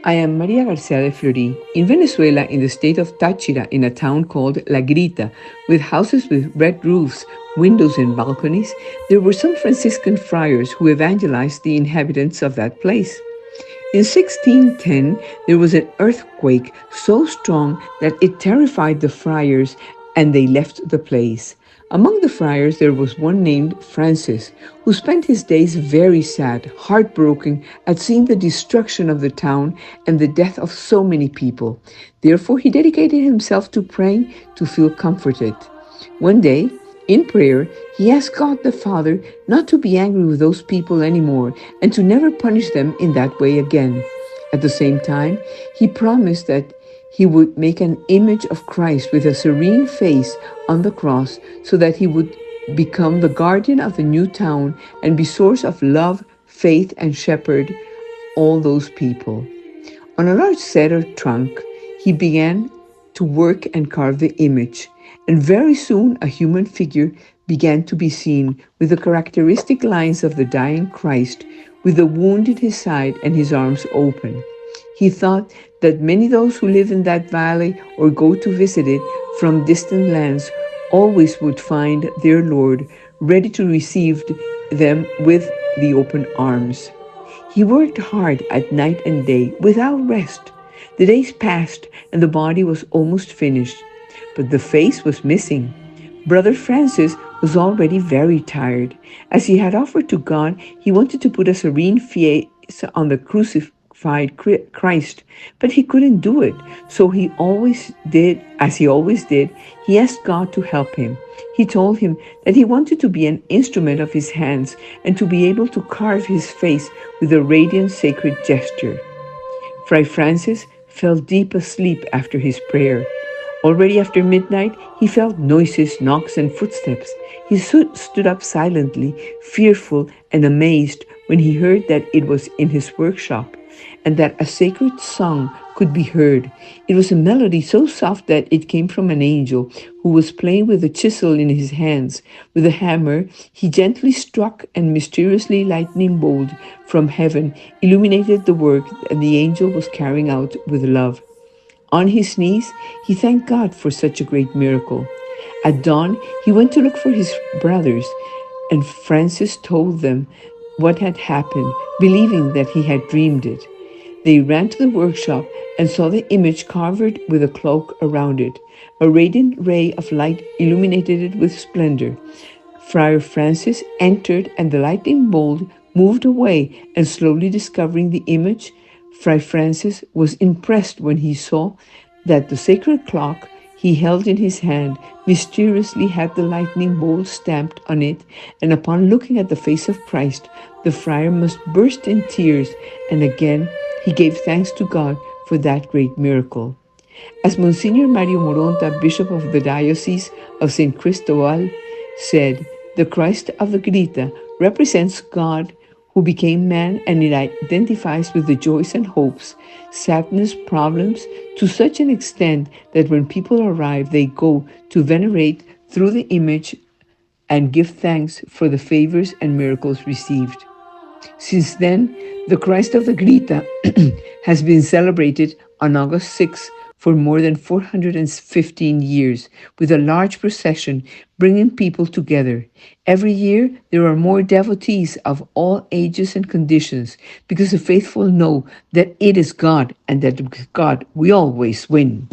I am Maria Garcia de Flori. In Venezuela, in the state of Táchira, in a town called La Grita, with houses with red roofs, windows, and balconies, there were some Franciscan friars who evangelized the inhabitants of that place. In 1610, there was an earthquake so strong that it terrified the friars and they left the place. Among the friars, there was one named Francis, who spent his days very sad, heartbroken at seeing the destruction of the town and the death of so many people. Therefore, he dedicated himself to praying to feel comforted. One day, in prayer, he asked God the Father not to be angry with those people anymore and to never punish them in that way again. At the same time, he promised that he would make an image of Christ with a serene face on the cross so that he would become the guardian of the new town and be source of love, faith, and shepherd all those people. On a large cedar trunk, he began to work and carve the image, and very soon a human figure began to be seen with the characteristic lines of the dying Christ, with a wound in his side and his arms open. He thought that many those who live in that valley or go to visit it from distant lands always would find their Lord ready to receive them with the open arms. He worked hard at night and day without rest. The days passed and the body was almost finished, but the face was missing. Brother Francis was already very tired. As he had offered to God, he wanted to put a serene face on the crucified Christ, but he couldn't do it. So he always did, as he always did, he asked God to help him. He told him that he wanted to be an instrument of his hands and to be able to carve his face with a radiant sacred gesture. Fray Francis fell deep asleep after his prayer. Already after midnight, he felt noises, knocks, and footsteps. He stood up silently, fearful and amazed when he heard that it was in his workshop and that a sacred song could be heard. It was a melody so soft that it came from an angel who was playing with a chisel in his hands. With a hammer, he gently struck, and mysteriously lightning bolt from heaven illuminated the work that the angel was carrying out with love. On his knees, he thanked God for such a great miracle. At dawn, he went to look for his brothers, and Francis told them what had happened, believing that he had dreamed it. They ran to the workshop and saw the image covered with a cloak around it. A radiant ray of light illuminated it with splendor. Friar Francis entered, and the lightning bolt moved away, and slowly discovering the image, Fray Francis was impressed when he saw that the sacred clock he held in his hand mysteriously had the lightning bolt stamped on it, and upon looking at the face of Christ, the friar must burst in tears, and again he gave thanks to God for that great miracle. As Monsignor Mario Moronta, Bishop of the Diocese of St. Cristobal, said, the Christ of the Grita represents God who became man, and it identifies with the joys and hopes, sadness, problems, to such an extent that when people arrive, they go to venerate through the image and give thanks for the favors and miracles received. Since then, the Christ of the Grita has been celebrated on August 6 for more than 415 years, with a large procession bringing people together. Every year, there are more devotees of all ages and conditions, because the faithful know that it is God, and that with God we always win.